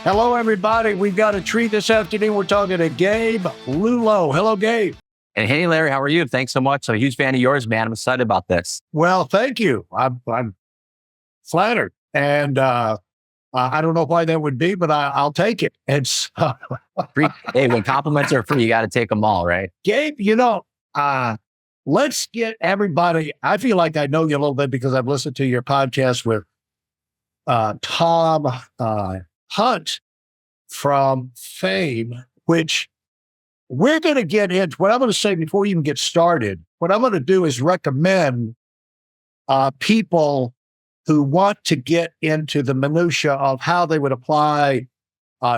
Hello, everybody. We've got a treat this afternoon. We're talking to Gabe Lulo. Hello, Gabe. And hey, Larry, how are you? Thanks so much. I'm a huge fan of yours, man. I'm excited about this. Well, thank you. I'm flattered. And I don't know why that would be, but I'll take it. It's Free. Hey, when compliments are free, you got to take them all, right? Gabe, let's get everybody. I feel like I know you a little bit because I've listened to your podcast with Tom Hunt from Fame, which we're going to get into. What I'm going to say before we even get started, what I'm going to do is recommend people who want to get into the minutia of how they would apply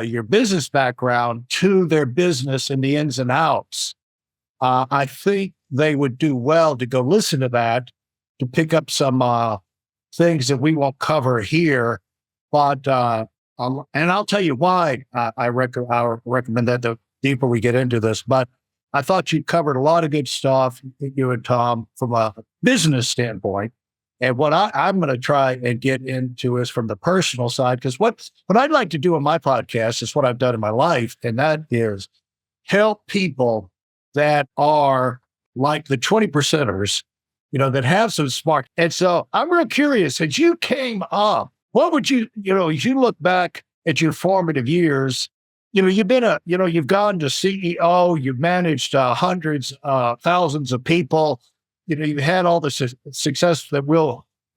your business background to their business and the ins and outs. I think they would do well to go listen to that, to pick up some things that we won't cover here. But and I'll tell you why I recommend that the deeper we get into this. But I thought you covered a lot of good stuff, you and Tom, from a business standpoint. And what I'm going to try and get into is from the personal side, because what I'd like to do on my podcast is what I've done in my life, and that is help people that are like the 20 percenters, that have some spark. And so I'm real curious, as you came up, what would you, as you look back at your formative years, you've been you've gone to CEO, you've managed hundreds, thousands of people, you've had all the success that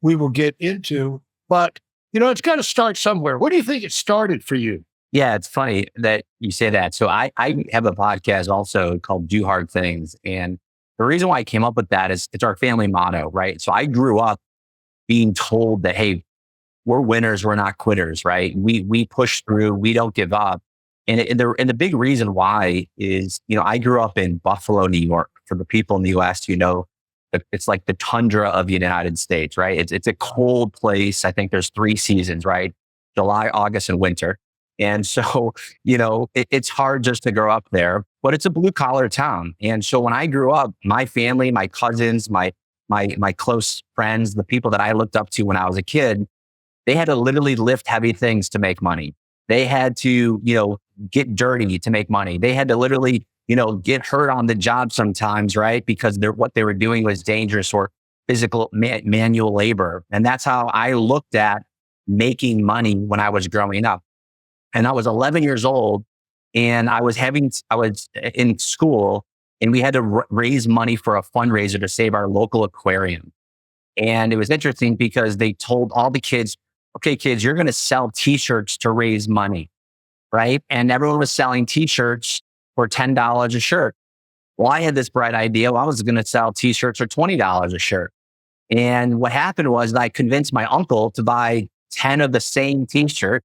we will get into, but, it's got to start somewhere. Where do you think it started for you? Yeah, it's funny that you say that. So I have a podcast also called Do Hard Things. And the reason why I came up with that is it's our family motto, right? So I grew up being told that, hey, we're winners, we're not quitters, right? We push through, we don't give up. And the big reason why is, I grew up in Buffalo, New York. For the people in the US, it's like the tundra of the United States, right? It's a cold place. I think there's 3 seasons, right? July, August, and winter. And so, it's hard just to grow up there, but it's a blue collar town. And so when I grew up, my family, my cousins, my close friends, the people that I looked up to when I was a kid, they had to literally lift heavy things to make money. They had to, get dirty to make money. They had to literally, get hurt on the job sometimes, right? Because what they were doing was dangerous or physical manual labor. And that's how I looked at making money when I was growing up. And I was 11 years old and I was in school and we had to raise money for a fundraiser to save our local aquarium. And it was interesting because they told all the kids, okay, kids, you're going to sell t-shirts to raise money, right? And everyone was selling t-shirts for $10 a shirt. Well, I had this bright idea. Well, I was going to sell t-shirts for $20 a shirt. And what happened was I convinced my uncle to buy 10 of the same t-shirt.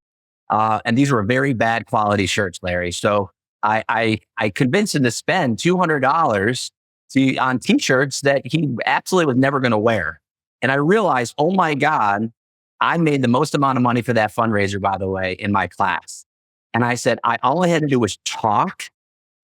And these were very bad quality shirts, Larry. So I convinced him to spend $200 on t-shirts that he absolutely was never going to wear. And I realized, oh my God, I made the most amount of money for that fundraiser, by the way, in my class. And I said, all I had to do was talk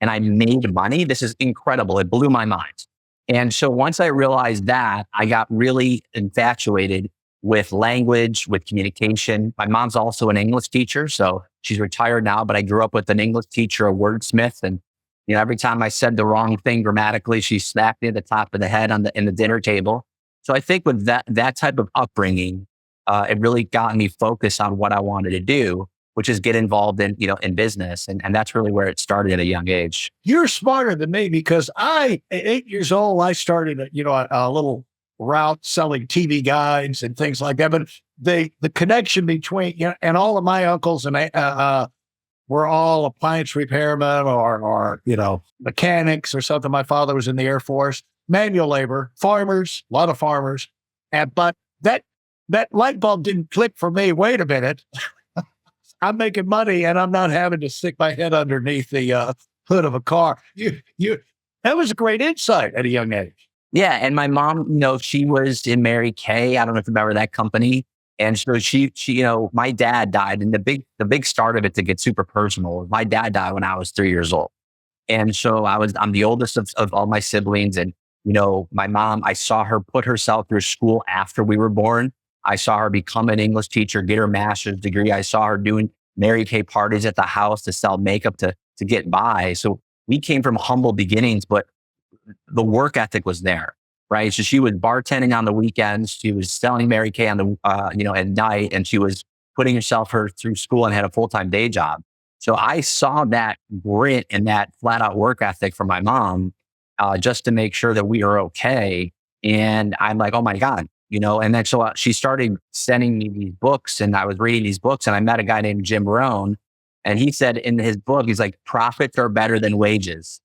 and I made money. This is incredible. It blew my mind. And so once I realized that, I got really infatuated with language, with communication. My mom's also an English teacher, so she's retired now, but I grew up with an English teacher, a wordsmith. And, every time I said the wrong thing grammatically, she slapped me at the top of the head in the dinner table. So I think with that type of upbringing, it really got me focused on what I wanted to do, which is get involved in business. And that's really where it started at a young age. You're smarter than me because at 8 years old, I started, a little route selling TV guides and things like that. But the connection between, and all of my uncles and were all appliance repairmen or mechanics or something. My father was in the Air Force, manual labor, farmers, a lot of farmers. But that light bulb didn't click for me. Wait a minute. I'm making money and I'm not having to stick my head underneath the hood of a car. That was a great insight at a young age. Yeah. And my mom, she was in Mary Kay. I don't know if you remember that company. And so she, my dad died. And the big start of it, to get super personal, my dad died when I was 3 years old. And so I'm the oldest of all my siblings. And, my mom, I saw her put herself through school after we were born. I saw her become an English teacher, get her master's degree. I saw her doing, Mary Kay parties at the house to sell makeup to get by. So we came from humble beginnings, but the work ethic was there, right? So she was bartending on the weekends. She was selling Mary Kay on the, at night, and she was putting herself through school and had a full-time day job. So I saw that grit and that flat out work ethic from my mom, just to make sure that we are okay. And I'm like, oh my God, and then so she started sending me these books, and I was reading these books, and I met a guy named Jim Rohn, and he said in his book, he's like, profits are better than wages.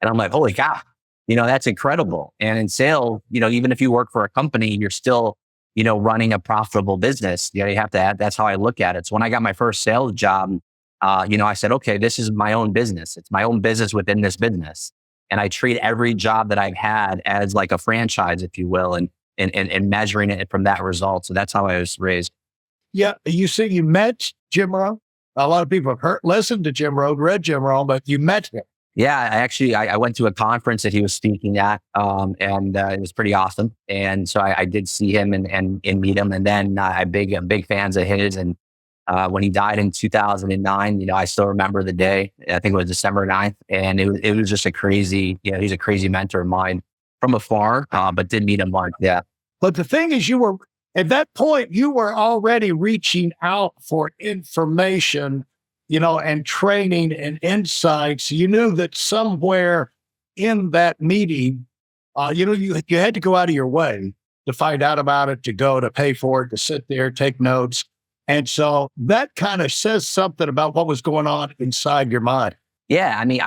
And I'm like, holy cow, that's incredible. And in sales, even if you work for a company, you're still, running a profitable business. You have to add, that's how I look at it. So when I got my first sales job, I said, okay, this is my own business. It's my own business within this business. And I treat every job that I've had as like a franchise, if you will, and measuring it from that result. So that's how I was raised. Yeah. You see, you met Jim Rohn. A lot of people have listened to Jim Rohn, read Jim Rohn, but you met him. Yeah, I went to a conference that he was speaking at, and it was pretty awesome. And so I did see him and meet him. And then I'm big fans of his. And when he died in 2009, I still remember the day. I think it was December 9th. And it was just a crazy, he's a crazy mentor of mine from afar, but did meet him once. Yeah. But the thing is, at that point, you were already reaching out for information, and training and insights. You knew that somewhere in that meeting, you had to go out of your way to find out about it, to pay for it, to sit there, take notes. And so that kind of says something about what was going on inside your mind. Yeah. I mean,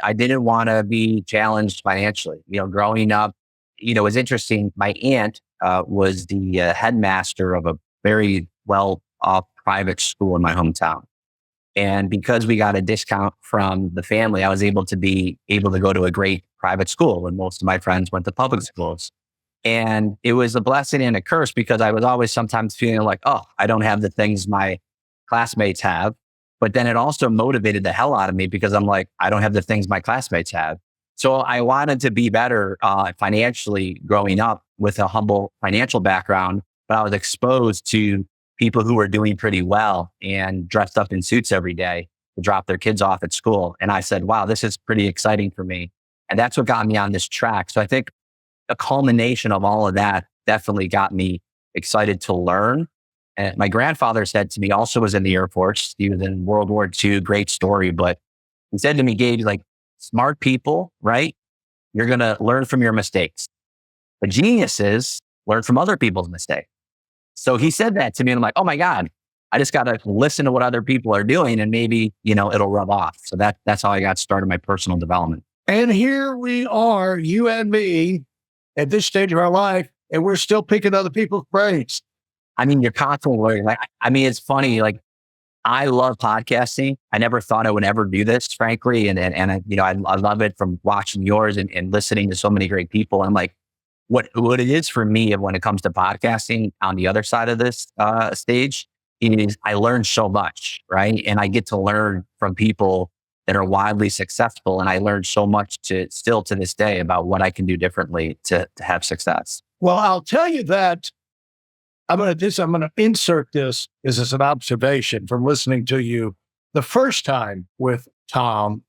I didn't want to be challenged financially. Growing up, it was interesting. My aunt was the headmaster of a very well-off private school in my hometown. And because we got a discount from the family, I was able to go to a great private school when most of my friends went to public schools. And it was a blessing and a curse, because I was always sometimes feeling like, oh, I don't have the things my classmates have. But then it also motivated the hell out of me, because I'm like, I don't have the things my classmates have. So I wanted to be better financially growing up with a humble financial background, but I was exposed to people who were doing pretty well and dressed up in suits every day to drop their kids off at school. And I said, wow, this is pretty exciting for me. And that's what got me on this track. So I think a culmination of all of that definitely got me excited to learn. And my grandfather said to me, also was in the Air Force. He was in World War II, great story. But he said to me, Gabe, like, smart people, right? You're going to learn from your mistakes. But geniuses learn from other people's mistakes. So he said that to me, and I'm like, oh my God, I just got to listen to what other people are doing, and maybe, it'll rub off. So that's how I got started my personal development. And here we are, you and me, at this stage of our life, and we're still picking other people's brains. I mean, you're constantly learning. Like, I mean, it's funny. Like, I love podcasting. I never thought I would ever do this, frankly. And I love it from watching yours and listening to so many great people. And I'm like, what it is for me when it comes to podcasting on the other side of this stage is I learn so much, right? And I get to learn from people that are wildly successful. And I learned so much to this day about what I can do differently to have success. Well, I'll tell you that I'm going to insert this as an observation from listening to you the first time with Tom.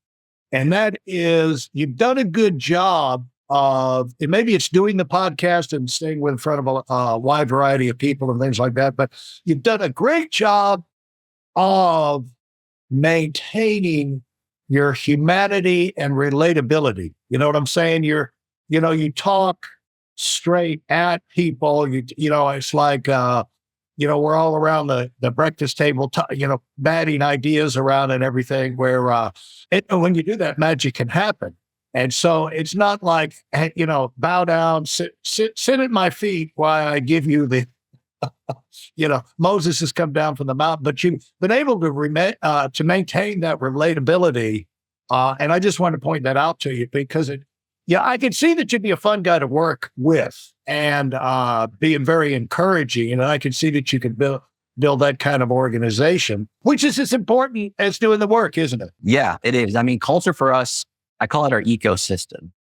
And that is, you've done a good job of, and maybe it's doing the podcast and staying in front of a wide variety of people and things like that, but you've done a great job of maintaining your humanity and relatability. You know what I'm saying? You talk straight at people. It's like, we're all around the breakfast table, batting ideas around and everything, where when you do that, magic can happen. And so it's not like, bow down, sit at my feet while I give you the, Moses has come down from the mountain, but you've been able to maintain that relatability. And I just want to point that out to you, because I can see that you'd be a fun guy to work with, and being very encouraging. And I can see that you can build that kind of organization, which is as important as doing the work, isn't it? Yeah, it is. I mean, culture for us, I call it our ecosystem.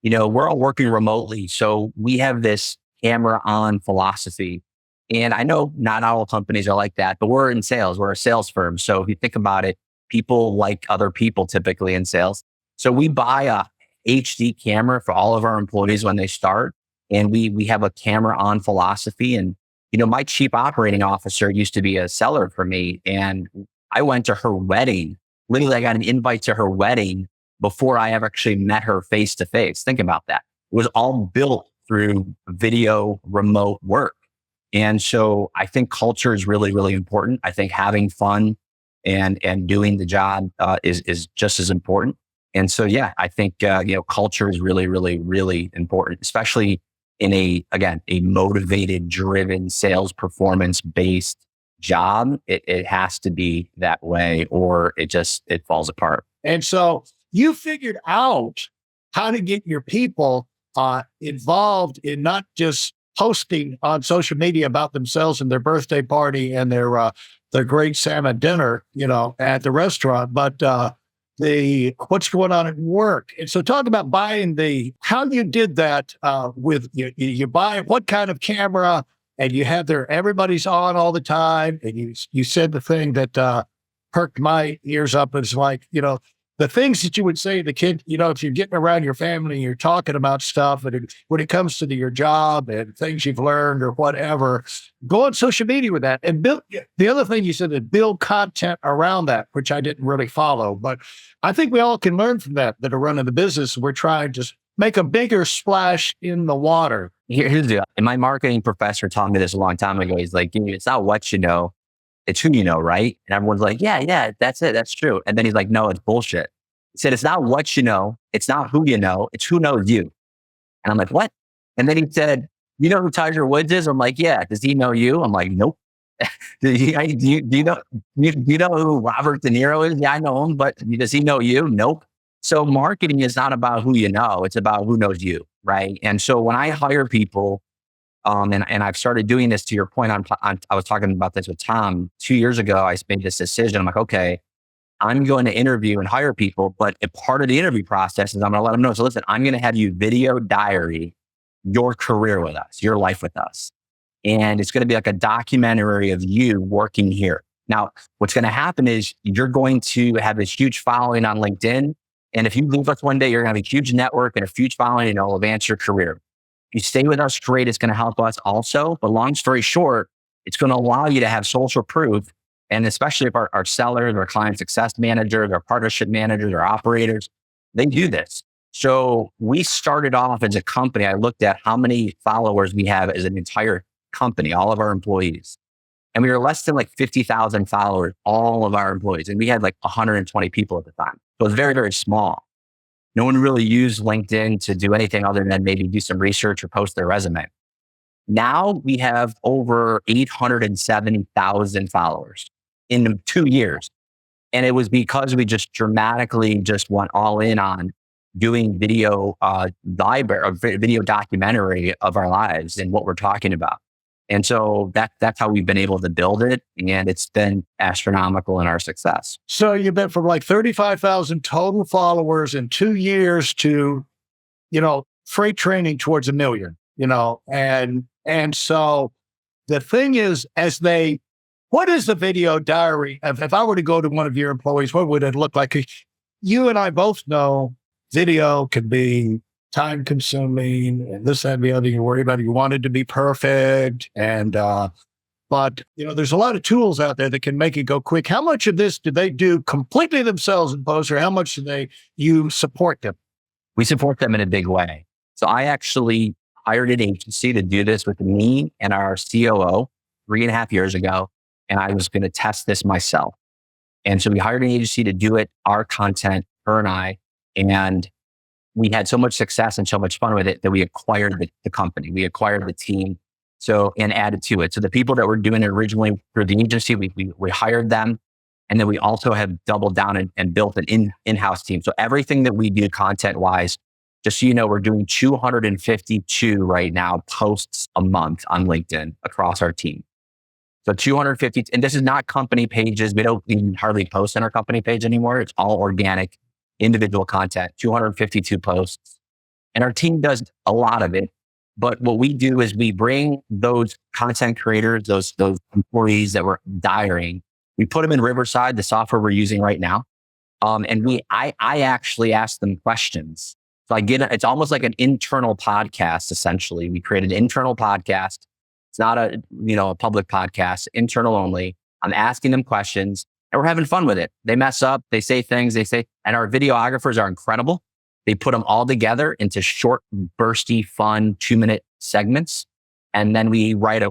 We're all working remotely. So we have this camera on philosophy And I know not all companies are like that, but we're in sales. We're a sales firm. So if you think about it, people like other people typically in sales. So we buy a HD camera for all of our employees when they start. And we have a camera on philosophy. And, my chief operating officer used to be a seller for me. And I went to her wedding. Literally, I got an invite to her wedding before I ever actually met her face to face. Think about that. It was all built through video remote work. And so I think culture is really, really important. I think having fun and doing the job is just as important. And so, yeah, I think, culture is really, really, really important, especially in a motivated, driven, sales performance based job. It has to be that way or it falls apart. And so you figured out how to get your people involved in not just posting on social media about themselves and their birthday party and their great salmon dinner, at the restaurant, but the what's going on at work. And so talk about how you did that with you buy what kind of camera and you have everybody's on all the time. And you said the thing that perked my ears up. It's like, the things that you would say to the kid, if you're getting around your family and you're talking about stuff, and when it comes to your job and things you've learned or whatever, go on social media with that and build. The other thing you said is build content around that, which I didn't really follow, but I think we all can learn from that are running the business. We're trying to make a bigger splash in the water. Here's the deal. And my marketing professor taught me this a long time ago. He's like, it's not what you know, it's who you know, right? And everyone's like, yeah, that's it. That's true. And then he's like, no, it's bullshit. He said, it's not what you know. It's not who you know. It's who knows you. And I'm like, what? And then he said, you know who Tiger Woods is? I'm like, yeah. Does he know you? I'm like, nope. do you know who Robert De Niro is? Yeah, I know him, but does he know you? Nope. So marketing is not about who you know. It's about who knows you, right? And so when I hire people, and I've started doing this to your point, I was talking about this with Tom 2 years ago. I made this decision. I'm like, okay, I'm going to interview and hire people, but a part of the interview process is I'm going to let them know. So listen, I'm going to have you video diary your career with us, your life with us. And it's going to be like a documentary of you working here. Now, what's going to happen is you're going to have this huge following on LinkedIn. And if you leave us one day, you're going to have a huge network and a huge following and it'll advance your career. You stay with us, great. It's going to help us also. But long story short, it's going to allow you to have social proof. And especially if our sellers, our client success managers, our partnership managers, our operators, they do this. So we started off as a company. I looked at how many followers we have as an entire company, all of our employees. And we were less than like 50,000 followers, all of our employees. And we had like 120 people at the time. So it was very, very small. No one really used LinkedIn to do anything other than maybe do some research or post their resume. Now we have over 870,000 followers in 2 years. And it was because we just dramatically just went all in on doing video video documentary of our lives and what we're talking about. And so that's how we've been able to build it. And it's been astronomical in our success. So you've been from like 35,000 total followers in 2 years to, freight training towards 1 million, and so the thing is, what is the video diary? If I were to go to one of your employees, what would it look like? You and I both know video can be time consuming and this, that, and the other. You worry about it. You want it to be perfect. But there's a lot of tools out there that can make it go quick. How much of this do they do completely themselves in post, or how much do you support them? We support them in a big way. So I actually hired an agency to do this with me and our COO 3.5 years ago. And I was going to test this myself. And so we hired an agency to do it, our content, her and I, and we had so much success and so much fun with it that we acquired the company. We acquired the team, and added to it. So the people that were doing it originally through the agency, we hired them. And then we also have doubled down and built an in-house team. So everything that we do content-wise, just so you know, we're doing 252 right now posts a month on LinkedIn across our team. So 250, and this is not company pages. We don't even hardly post on our company page anymore. It's all organic, individual content, 252 posts. And our team does a lot of it. But what we do is we bring those content creators, those employees that we're hiring, we put them in Riverside, the software we're using right now. I actually ask them questions. So it's almost like an internal podcast, essentially. We create an internal podcast. It's not a public podcast, internal only. I'm asking them questions and we're having fun with it. They mess up, they say things, and our videographers are incredible. They put them all together into short, bursty, fun 2-minute segments. And then we write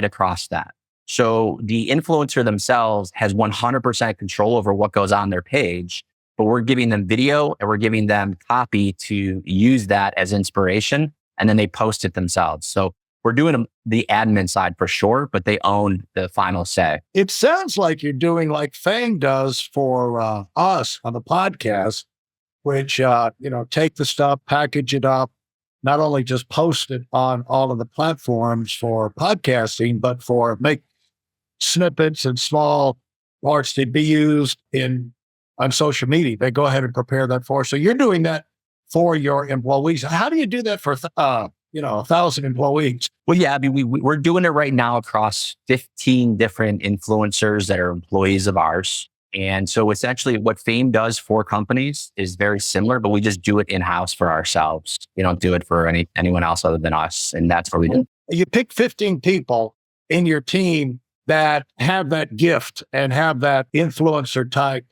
across that. So the influencer themselves has 100% control over what goes on their page, but we're giving them video and we're giving them copy to use that as inspiration. And then they post it themselves. So we're doing the admin side for sure, but they own the final say. It sounds like you're doing like Fang does for us on the podcast, which, take the stuff, package it up, not only just post it on all of the platforms for podcasting, but for make snippets and small parts to be used on social media. They go ahead and prepare that for us. So you're doing that for your employees. How do you do that for 1,000 employees? Well, yeah, I mean, we're doing it right now across 15 different influencers that are employees of ours. And so essentially what Fame does for companies is very similar, but we just do it in-house for ourselves. We don't do it for anyone else other than us. And that's what we do. You pick 15 people in your team that have that gift and have that influencer type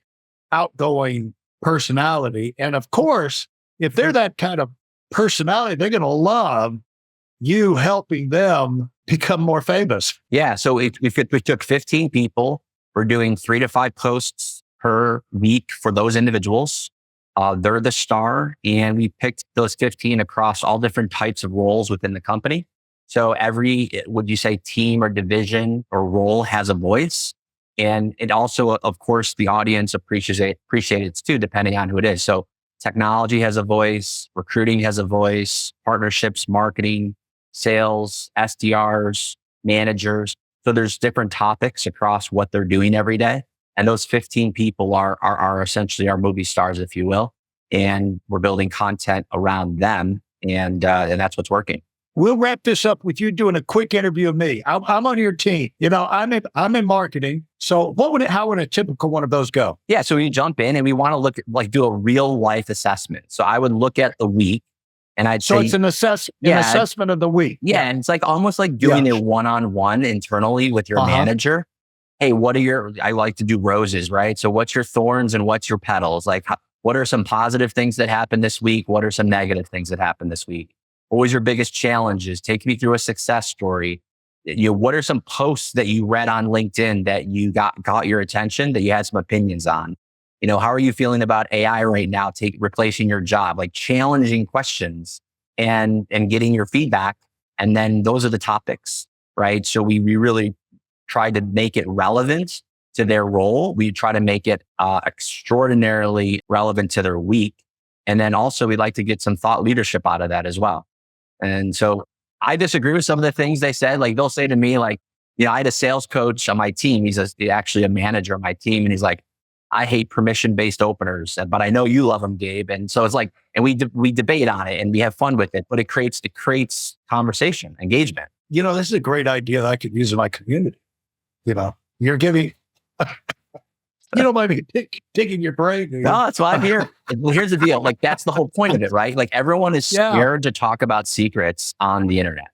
outgoing personality. And of course, if they're that kind of personality, they're going to love you helping them become more famous. Yeah. So we took 15 people. We're doing 3 to 5 posts per week for those individuals. They're the star. And we picked those 15 across all different types of roles within the company. So every, would you say, team or division or role has a voice. And it also, of course, the audience appreciates it too, depending on who it is. So technology has a voice, recruiting has a voice, partnerships, marketing, sales, SDRs, managers. So there's different topics across what they're doing every day. And those 15 people are essentially our movie stars, if you will. And we're building content around them. And that's what's working. We'll wrap this up with you doing a quick interview of me. I'm on your team. I'm in marketing. So how would a typical one of those go? Yeah. So we jump in and we want to do a real life assessment. So I would look at the week and I'd say. So it's an assessment of the week. Yeah. And it's like almost like doing it one-on-one internally with your manager. Hey, I like to do roses, right? So what's your thorns and what's your petals? Like, what are some positive things that happened this week? What are some negative things that happened this week? What was your biggest challenges? Take me through a success story. What are some posts that you read on LinkedIn that you got your attention, that you had some opinions on? How are you feeling about AI right now, replacing your job? Like challenging questions and getting your feedback. And then those are the topics, right? So we really try to make it relevant to their role. We try to make it extraordinarily relevant to their week. And then also we'd like to get some thought leadership out of that as well. And so I disagree with some of the things they said. Like they'll say to me, like, I had a sales coach on my team. He's actually a manager on my team. And he's like, I hate permission-based openers, but I know you love them, Gabe. And so it's like, and we debate on it and we have fun with it, but it creates conversation, engagement. This is a great idea that I could use in my community. You're giving, you don't mind me taking your brain. No, that's why I'm here. Well, here's the deal. Like, that's the whole point of it, right? Like everyone is scared to talk about secrets on the internet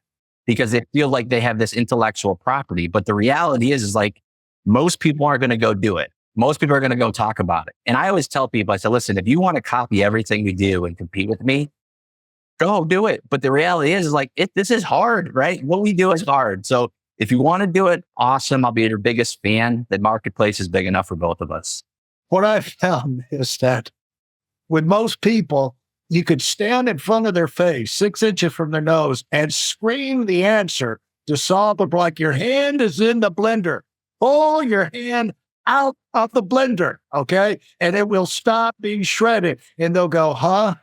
because they feel like they have this intellectual property. But the reality is like most people aren't going to go do it. Most people are going to go talk about it. And I always tell people, I say, listen, if you want to copy everything we do and compete with me, go do it. But the reality is like, this is hard, right? What we do is hard. So if you want to do it, awesome. I'll be your biggest fan. The marketplace is big enough for both of us. What I've found is that with most people, you could stand in front of their face, 6 inches from their nose, and scream the answer to solve the like your hand is in the blender. Pull your hand out of the blender, okay? And it will stop being shredded. And they'll go, huh?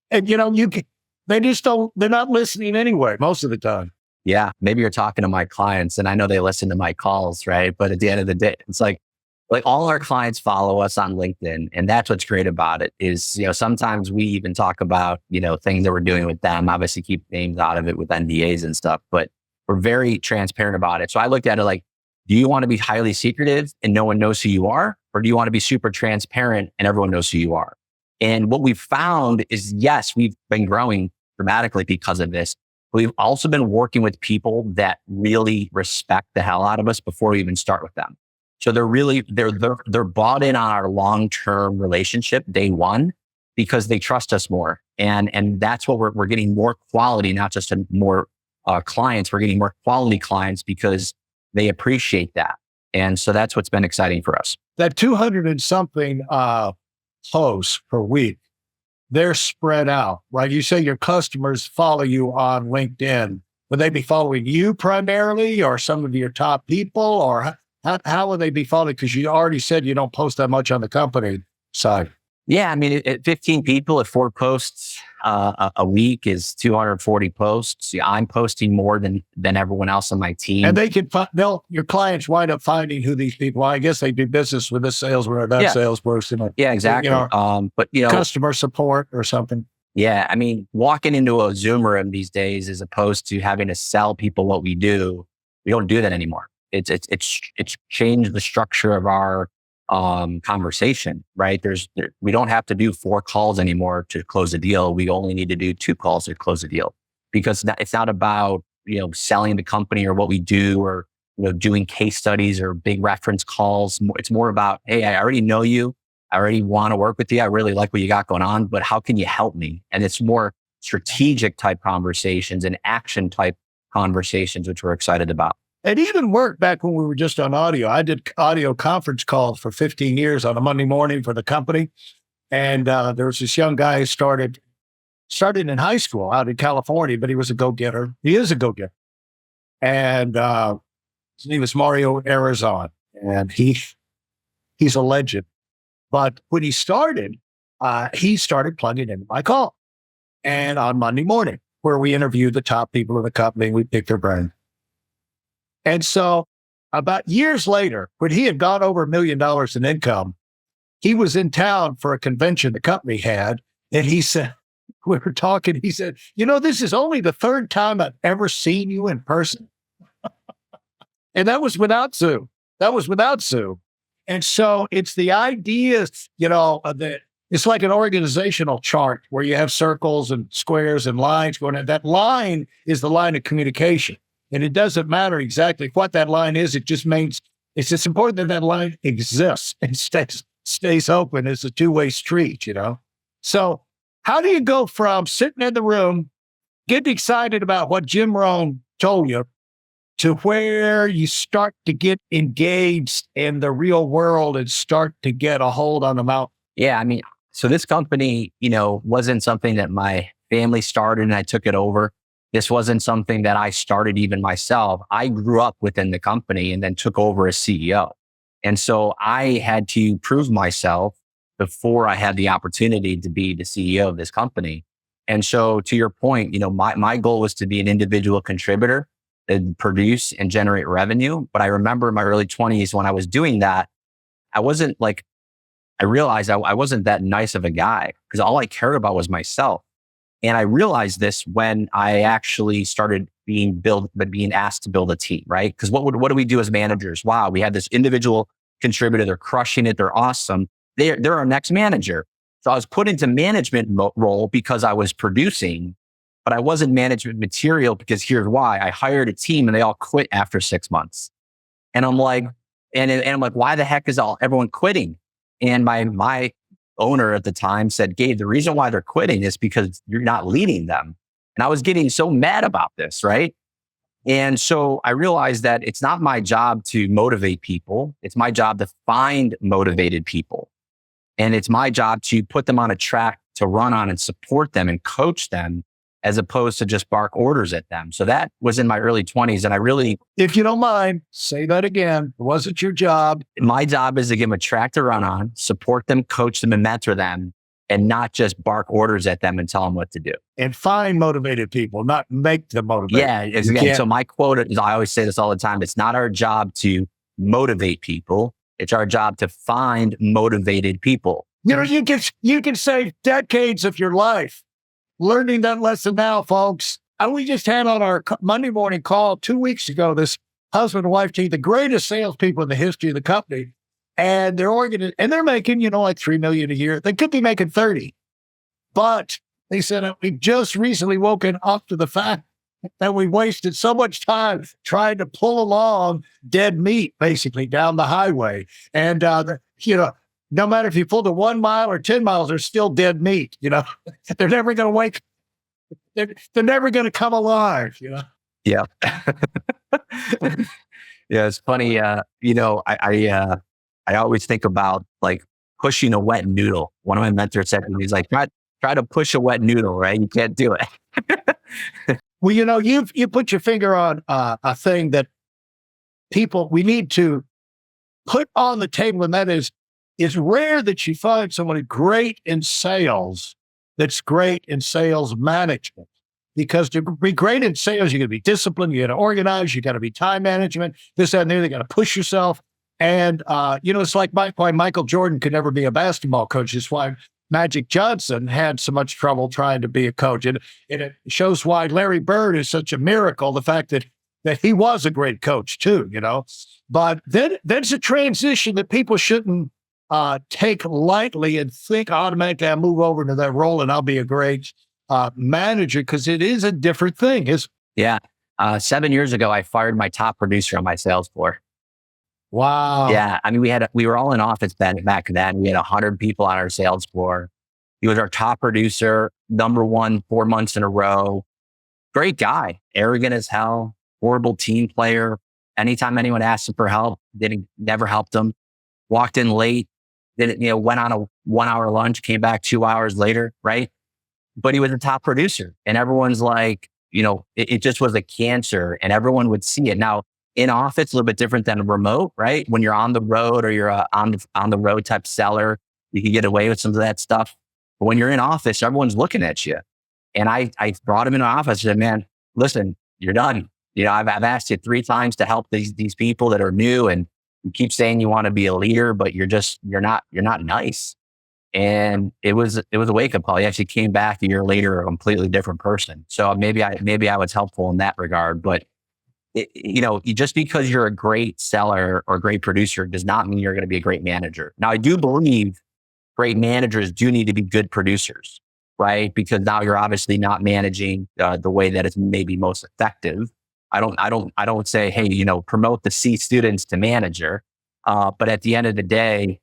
And they just don't, they're not listening anyway, most of the time. Yeah, maybe you're talking to my clients and I know they listen to my calls, right? But at the end of the day, it's like, like all our clients follow us on LinkedIn, and that's what's great about it is, sometimes we even talk about, things that we're doing with them, obviously keep names out of it with NDAs and stuff, but we're very transparent about it. So I looked at it like, do you want to be highly secretive and no one knows who you are? Or do you want to be super transparent and everyone knows who you are? And what we've found is, yes, we've been growing dramatically because of this. But we've also been working with people that really respect the hell out of us before we even start with them. So they're bought in on our long-term relationship day one because they trust us more. And that's what we're getting more quality, not just more clients. We're getting more quality clients because they appreciate that. And so that's what's been exciting for us. That 200 and something posts per week, they're spread out, right? You say your customers follow you on LinkedIn. Would they be following you primarily or some of your top people, or how would they be following? Because you already said you don't post that much on the company side. Yeah, I mean, at 15 people at 4 posts a week is 240 posts. Yeah, I'm posting more than everyone else on my team. And they can your clients wind up finding who these people are. I guess they do business with this salesman or that salesperson. Or, yeah, exactly. But customer support or something. Yeah, I mean, walking into a Zoom room these days, as opposed to having to sell people what we do, we don't do that anymore. It's changed the structure of our conversation, right? We don't have to do 4 calls anymore to close a deal. We only need to do 2 calls to close a deal, because it's not about, selling the company or what we do, or, doing case studies or big reference calls. It's more about, hey, I already know you. I already want to work with you. I really like what you got going on, but how can you help me? And it's more strategic type conversations and action type conversations, which we're excited about. It even worked back when we were just on audio. I did audio conference calls for 15 years on a Monday morning for the company. And there was this young guy who started in high school out in California, but he was a go-getter. He is a go-getter. And his name was Mario Arizon. And he's a legend. But when he started plugging into my call. And on Monday morning, where we interviewed the top people in the company, we picked their brain. And so about years later, when he had got over $1 million in income, he was in town for a convention the company had. And he said, we were talking, he said, this is only the 3rd time I've ever seen you in person. And that was without Zoom. And so it's the ideas, that it's like an organizational chart where you have circles and squares and lines going. That line is the line of communication. And it doesn't matter exactly what that line is. It just means it's just important that line exists and stays open. It's a two-way street, So how do you go from sitting in the room, getting excited about what Jim Rohn told you, to where you start to get engaged in the real world and start to get a hold on the mountain? Yeah, I mean, so this company, wasn't something that my family started and I took it over. This wasn't something that I started even myself. I grew up within the company and then took over as CEO. And so I had to prove myself before I had the opportunity to be the CEO of this company. And so to your point, my goal was to be an individual contributor and produce and generate revenue. But I remember in my early 20s when I was doing that, I realized I wasn't that nice of a guy, because all I cared about was myself. And I realized this when I actually started being asked to build a team, right? Because what do we do as managers? Wow, we have this individual contributor. They're crushing it. They're awesome. They're our next manager. So I was put into management role because I was producing, but I wasn't management material, because here's why. I hired a team and they all quit after 6 months. And I'm like, I'm like, why the heck is everyone quitting? And my owner at the time said, Gabe, the reason why they're quitting is because you're not leading them. And I was getting so mad about this, right? And so I realized that it's not my job to motivate people. It's my job to find motivated people. And it's my job to put them on a track to run on and support them and coach them, as opposed to just bark orders at them. So that was in my early 20s. And I really... If you don't mind, say that again. It wasn't your job. My job is to give them a track to run on, support them, coach them, and mentor them, and not just bark orders at them and tell them what to do. And find motivated people, not make them motivated. Yeah, again. So my quote is, I always say this all the time, it's not our job to motivate people. It's our job to find motivated people. You can save decades of your life learning that lesson now, folks. And we just had on our Monday morning call 2 weeks ago, this husband and wife team, the greatest salespeople in the history of the company. And they're making, like 3 million a year. They could be making 30. But they said, we've just recently woken up to the fact that we wasted so much time trying to pull along dead meat, basically, down the highway. And, no matter if you pulled a 1 mile or 10 miles, they're still dead meat. They're never going to wake. They're never going to come alive. Yeah. Yeah. It's funny. I always think about like pushing a wet noodle. One of my mentors said to me, he's like, try to push a wet noodle, right? You can't do it. Well, you put your finger on a thing that we need to put on the table, and that is, it's rare that you find someone great in sales that's great in sales management. Because to be great in sales, you got to be disciplined, you got to organize, you got to be time management, this, that, and the other. You got to push yourself. And, it's like why Michael Jordan could never be a basketball coach. It's why Magic Johnson had so much trouble trying to be a coach. And it shows why Larry Bird is such a miracle, the fact that he was a great coach too, But then there's a transition that people shouldn't take lightly and think automatically, I move over to that role and I'll be a great manager, because it is a different thing. Yeah. 7 years ago, I fired my top producer on my sales floor. Wow. Yeah. I mean, we were all in office back then. We had 100 people on our sales floor. He was our top producer, number one, 4 months in a row. Great guy, arrogant as hell, horrible team player. Anytime anyone asked him for help, never helped him. Walked in late, went on a 1 hour lunch, came back 2 hours later, right? But he was a top producer, and everyone's like, it just was a cancer, and everyone would see it. Now, in office, a little bit different than remote, right? When you're on the road or you're on the road type seller, you can get away with some of that stuff. But when you're in office, everyone's looking at you. And I brought him in the office and said, man, listen, you're done. I've asked you 3 times to help these people that are new, and you keep saying you want to be a leader, but you're not nice. And it was a wake up call. He actually came back a year later, a completely different person. So maybe I was helpful in that regard, but just because you're a great seller or a great producer does not mean you're going to be a great manager. Now, I do believe great managers do need to be good producers, right? Because now you're obviously not managing the way that is maybe most effective. I don't say, hey, promote the C students to manager. But at the end of the day,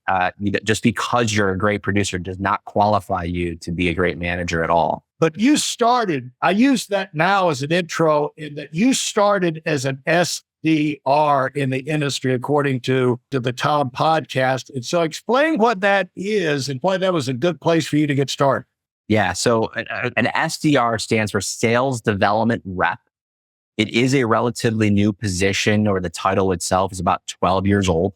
just because you're a great producer does not qualify you to be a great manager at all. But I use that now as an intro, in that you started as an SDR in the industry, according to the Tom podcast. And so explain what that is and why that was a good place for you to get started. Yeah. So an SDR stands for Sales Development Rep. It is a relatively new position, or the title itself is about 12 years old.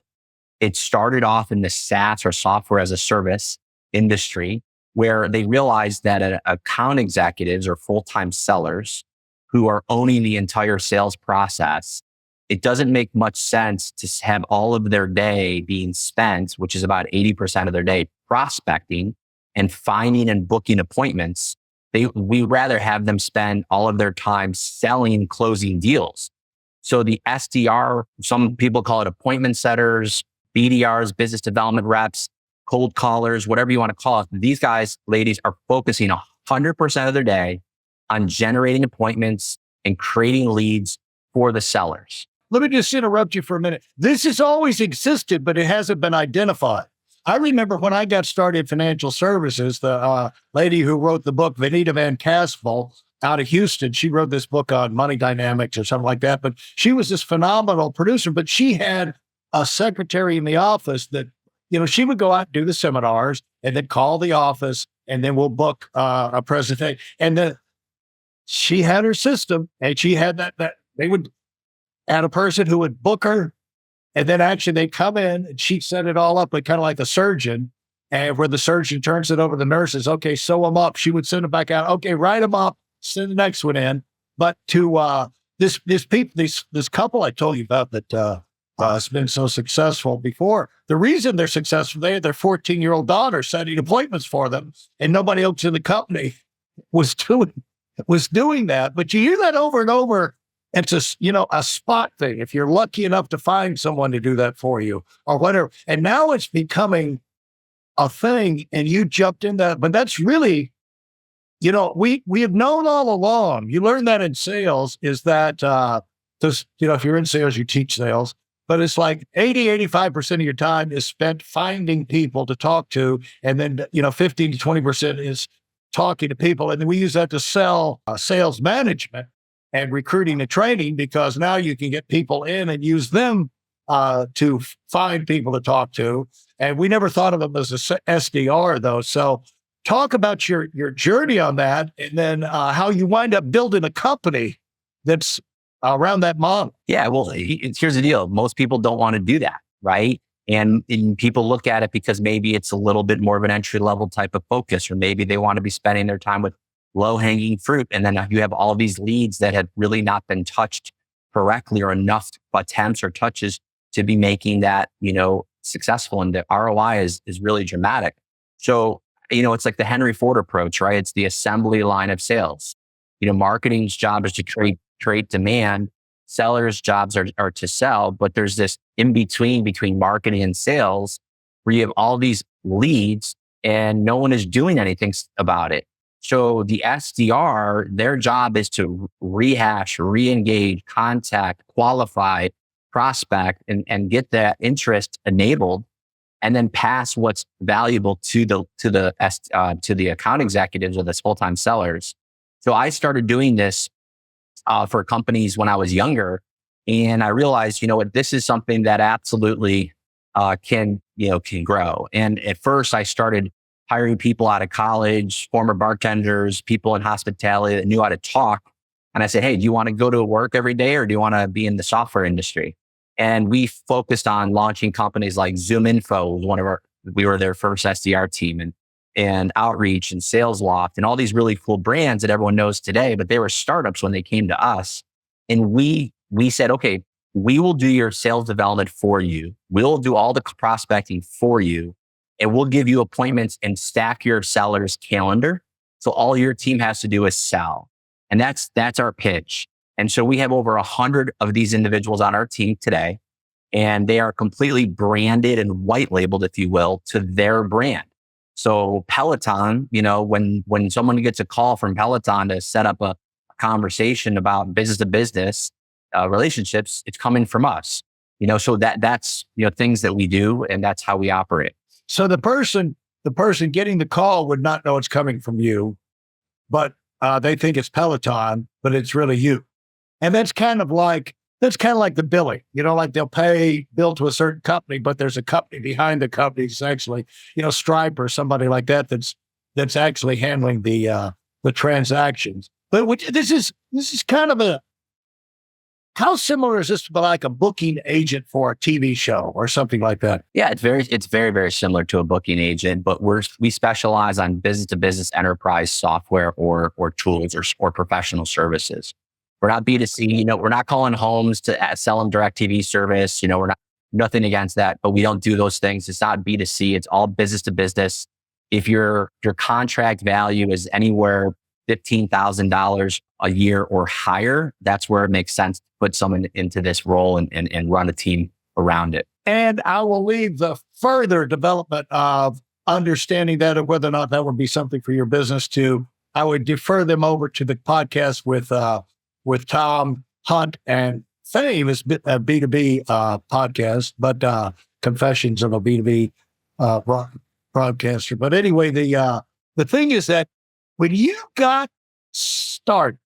It started off in the SaaS, or software as a service industry, where they realized that account executives or full-time sellers who are owning the entire sales process, it doesn't make much sense to have all of their day being spent, which is about 80% of their day, prospecting and finding and booking appointments. We'd rather have them spend all of their time selling, closing deals. So the SDR, some people call it appointment setters, BDRs, business development reps, cold callers, whatever you want to call it. These guys, ladies, are focusing 100% of their day on generating appointments and creating leads for the sellers. Let me just interrupt you for a minute. This has always existed, but it hasn't been identified. I remember when I got started in financial services, the lady who wrote the book, Vanita Van Casvel, out of Houston, she wrote this book on money dynamics or something like that. But she was this phenomenal producer, but she had a secretary in the office that, she would go out and do the seminars and then call the office, and then we'll book a presentation. And then she had her system, and she had that they would add a person who would book her. And then actually they'd come in and she'd set it all up, but kind of like a surgeon, and where the surgeon turns it over to the nurses. Okay, sew them up. She would send them back out. Okay, write them up, send the next one in. But to this couple I told you about that has been so successful before. The reason they're successful, they had their 14-year-old daughter setting appointments for them, and nobody else in the company was doing that. But you hear that over and over. It's a spot thing. If you're lucky enough to find someone to do that for you or whatever. And now it's becoming a thing, and you jumped in that. But that's really, we have known all along. You learn that in sales is that, if you're in sales, you teach sales, but it's like 85% of your time is spent finding people to talk to. And then, 15 to 20% is talking to people. And then we use that to sell sales management and recruiting and training, because now you can get people in and use them to find people to talk to. And we never thought of them as a SDR though. So talk about your journey on that, and then how you wind up building a company that's around that model. Yeah, well, here's the deal. Most people don't want to do that, right? And people look at it because maybe it's a little bit more of an entry level type of focus, or maybe they want to be spending their time with low hanging fruit. And then you have all these leads that have really not been touched correctly, or enough attempts or touches to be making that, successful. And the ROI is really dramatic. So, it's like the Henry Ford approach, right? It's the assembly line of sales. Marketing's job is to create demand. Sellers' jobs are to sell, but there's this in between marketing and sales, where you have all these leads and no one is doing anything about it. So the SDR, their job is to rehash, re-engage, contact, qualify, prospect, and get that interest enabled, and then pass what's valuable to the account executives or the full-time sellers. So I started doing this for companies when I was younger, and I realized, this is something that absolutely can grow. And at first, I started hiring people out of college, former bartenders, people in hospitality that knew how to talk. And I said, hey, do you want to go to work every day, or do you want to be in the software industry? And we focused on launching companies like ZoomInfo, we were their first SDR team, and Outreach and SalesLoft and all these really cool brands that everyone knows today, but they were startups when they came to us. And we said, okay, we will do your sales development for you. We'll do all the prospecting for you, and we'll give you appointments and stack your seller's calendar. So all your team has to do is sell. And that's our pitch. And so we have over 100 of these individuals on our team today, and they are completely branded and white labeled, if you will, to their brand. So Peloton, when someone gets a call from Peloton to set up a conversation about business to business relationships, it's coming from us. So that's things that we do, and that's how we operate. So the person getting the call would not know it's coming from you, but they think it's Peloton, but it's really you. And that's kind of like the billing, like they'll pay bill to a certain company, but there's a company behind the company. It's actually, Stripe or somebody like that that's actually handling the transactions. But this is kind of how similar is this to like a booking agent for a TV show or something like that? Yeah, it's very, very similar to a booking agent, but we specialize on business to business enterprise software or tools or professional services. We're not B2C, we're not calling homes to sell them direct TV service. We're not, nothing against that, but we don't do those things. It's not B2C. It's all business to business. If your contract value is anywhere $15,000 a year or higher, that's where it makes sense to put someone into this role and run a team around it. And I will leave the further development of understanding that, of whether or not that would be something for your business to, I would defer them over to the podcast with Tom Hunt and Fame is a B2B podcast, but Confessions of a B2B broadcaster. But anyway, the thing is that when you got started,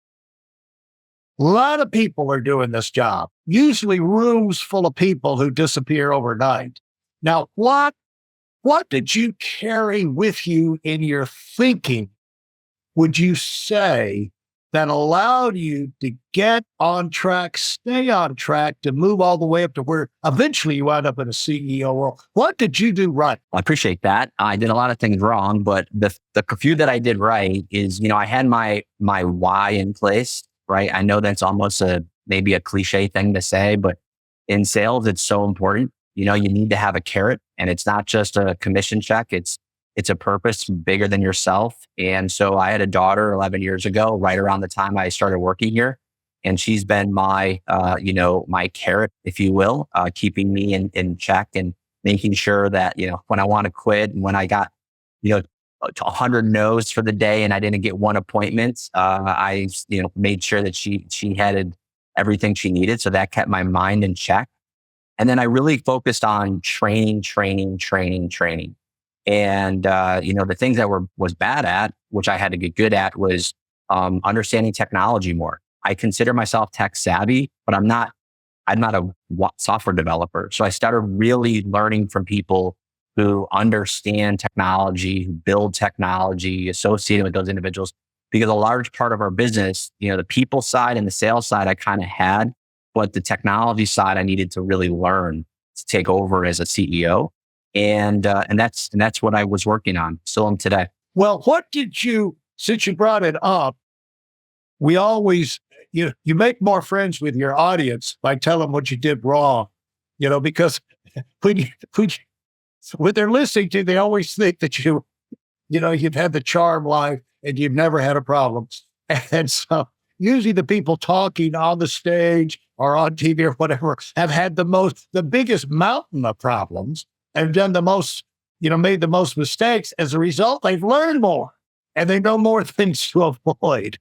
a lot of people are doing this job, usually rooms full of people who disappear overnight. Now, what did you carry with you in your thinking, would you say, that allowed you to get on track, stay on track, to move all the way up to where eventually you wound up in a CEO role? What did you do right? I appreciate that. I did a lot of things wrong, but the few that I did right is, I had my why in place, right? I know that's almost maybe a cliche thing to say, but in sales, it's so important. You know, you need to have a carrot, and it's not just a commission check. It's a purpose bigger than yourself. And so I had a daughter 11 years ago, right around the time I started working here. And she's been my, my carrot, if you will, keeping me in check and making sure that, when I want to quit and when I got, 100 no's for the day and I didn't get one appointment, I, made sure that she had everything she needed. So that kept my mind in check. And then I really focused on training. And, the things that was bad at, which I had to get good at, was understanding technology more. I consider myself tech savvy, but I'm not a software developer. So I started really learning from people who understand technology, who build technology, associated with those individuals. Because a large part of our business, the people side and the sales side, I kind of had, but the technology side, I needed to really learn to take over as a CEO. And that's what I was working on. Still am today. Well, since you brought it up, we always, you make more friends with your audience by telling them what you did wrong, because when they're listening to you, they always think that you've had the charm life and you've never had a problem. And so usually the people talking on the stage or on TV or whatever have had the biggest mountain of problems and done the most, made the most mistakes. As a result, they've learned more and they know more things to avoid,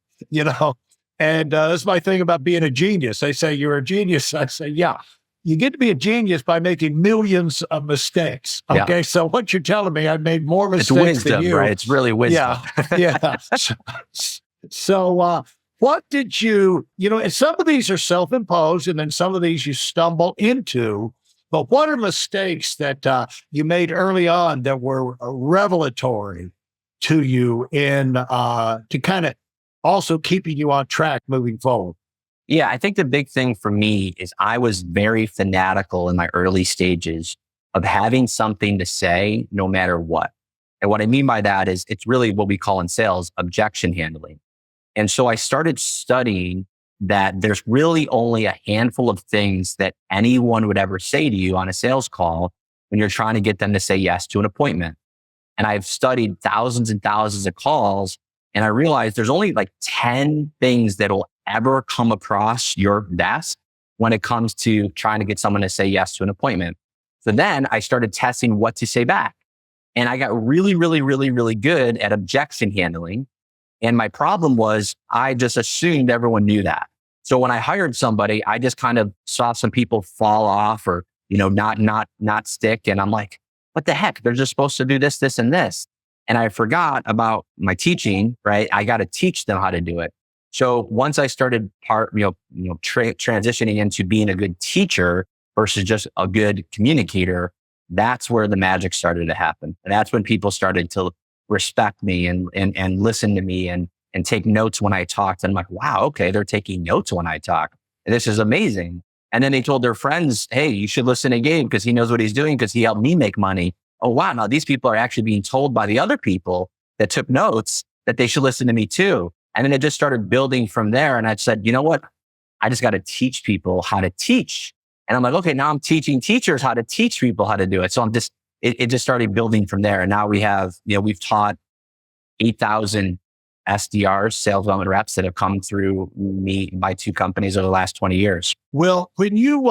And that's my thing about being a genius. They say you're a genius. I say, yeah, you get to be a genius by making millions of mistakes. Okay. Yeah. So what you're telling me, I've made more mistakes wisdom, than you. Right? It's really wisdom. Yeah. So what did you, and some of these are self-imposed and then some of these you stumble into, but what are mistakes that you made early on that were revelatory to you to kind of also keeping you on track moving forward? Yeah, I think the big thing for me is I was very fanatical in my early stages of having something to say no matter what. And what I mean by that is it's really what we call in sales objection handling. And so I started studying that there's really only a handful of things that anyone would ever say to you on a sales call when you're trying to get them to say yes to an appointment. And I've studied thousands and thousands of calls, and I realized there's only like 10 things that'll ever come across your desk when it comes to trying to get someone to say yes to an appointment. So then I started testing what to say back. And I got really, really, really, really good at objection handling. And my problem was I just assumed everyone knew that. So when I hired somebody, I just kind of saw some people fall off or, not stick. And I'm like, what the heck? They're just supposed to do this, this, and this. And I forgot about my teaching, right? I got to teach them how to do it. So once I started transitioning into being a good teacher versus just a good communicator, that's where the magic started to happen. And that's when people started to respect me and listen to me and take notes when I talked. And I'm like, wow, okay, they're taking notes when I talk. And this is amazing. And then they told their friends, hey, you should listen to Gabe because he knows what he's doing because he helped me make money. Oh, wow. Now these people are actually being told by the other people that took notes that they should listen to me too. And then it just started building from there. And I said, you know what? I just got to teach people how to teach. And I'm like, okay, now I'm teaching teachers how to teach people how to do it. So it just started building from there. And now we have, we've taught 8,000 SDRs, sales development reps that have come through my two companies over the last 20 years. Well, when you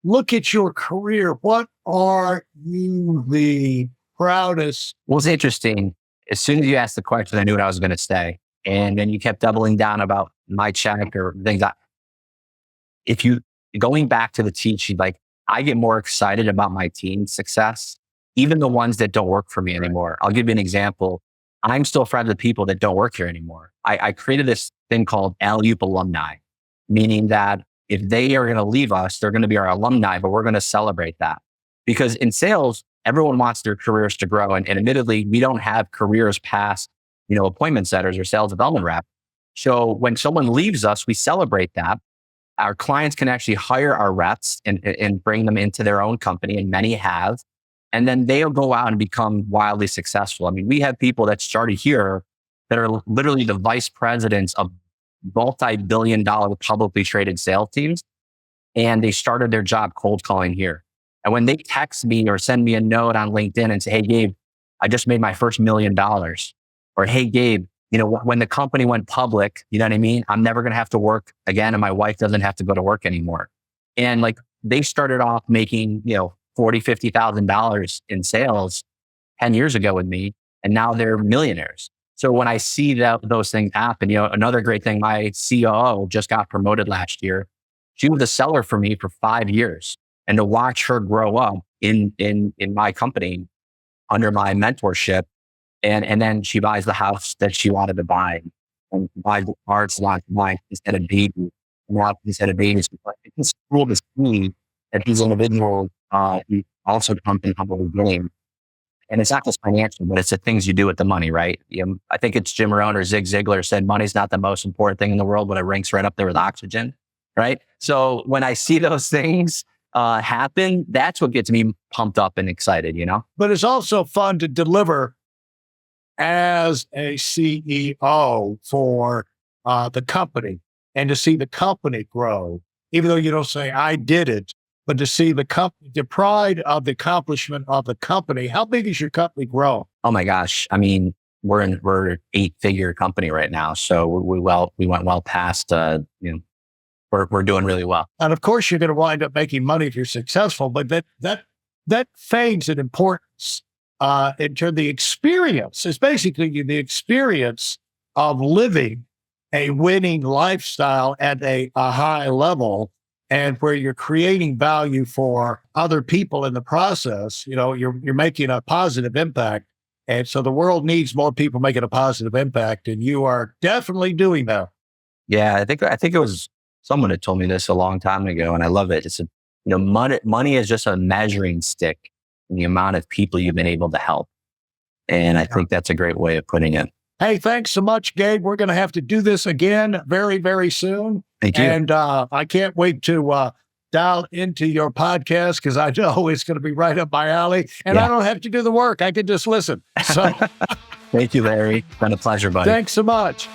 look at your career, what are you the proudest? Well, it's interesting. As soon as you asked the question, I knew what I was going to say. And then you kept doubling down about my check or things that if you going back to the teaching, like I get more excited about my team's success, even the ones that don't work for me anymore. I'll give you an example. I'm still friends with people that don't work here anymore. I created this thing called alumni, meaning that if they are going to leave us, they're going to be our alumni, but we're going to celebrate that. Because in sales, everyone wants their careers to grow. And admittedly, we don't have careers past, appointment setters or sales development rep. So when someone leaves us, we celebrate that. Our clients can actually hire our reps and bring them into their own company, and many have. And then they'll go out and become wildly successful. I mean, we have people that started here that are literally the vice presidents of multi-billion-dollar publicly traded sales teams. and they started their job cold calling here. And when they text me or send me a note on LinkedIn and say, hey, Gabe, I just made my first $1 million. Or, hey, Gabe, when the company went public, you know what I mean? I'm never going to have to work again. And my wife doesn't have to go to work anymore. And like they started off making, $40,000, $50,000 in sales 10 years ago with me. And now they're millionaires. So when I see those things happen, another great thing, my COO just got promoted last year. She was a seller for me for 5 years. And to watch her grow up in my company under my mentorship, and then she buys the house that she wanted to buy and buys the cars lot to buy instead of babies. Instead of babies, it's cool to see that these individuals also come from humble beginnings. And it's not just financial, but it's the things you do with the money, right? I think it's Jim Rohn or Zig Ziglar said, money's not the most important thing in the world, but it ranks right up there with oxygen, right? So when I see those things happen, that's what gets me pumped up and excited, But it's also fun to deliver as a CEO for the company and to see the company grow, even though you don't say, I did it, but to see the company, the pride of the accomplishment of the company. How big is your company grow? Oh my gosh. I mean, we're an 8-figure company right now. So we went well past, we're doing really well. And of course, you're going to wind up making money if you're successful, but that fades in importance in terms of the experience. It's basically the experience of living a winning lifestyle at a high level, and where you're creating value for other people in the process. You're making a positive impact. And so the world needs more people making a positive impact, and you are definitely doing that. Yeah, I think it was someone that told me this a long time ago, and I love it. It's money is just a measuring stick in the amount of people you've been able to help. And I think that's a great way of putting it. Hey, thanks so much, Gabe. We're going to have to do this again very, very soon. Thank you. And I can't wait to dial into your podcast, because I know it's going to be right up my alley. And I don't have to do the work. I can just listen. So Thank you, Larry. It's been a pleasure, buddy. Thanks so much.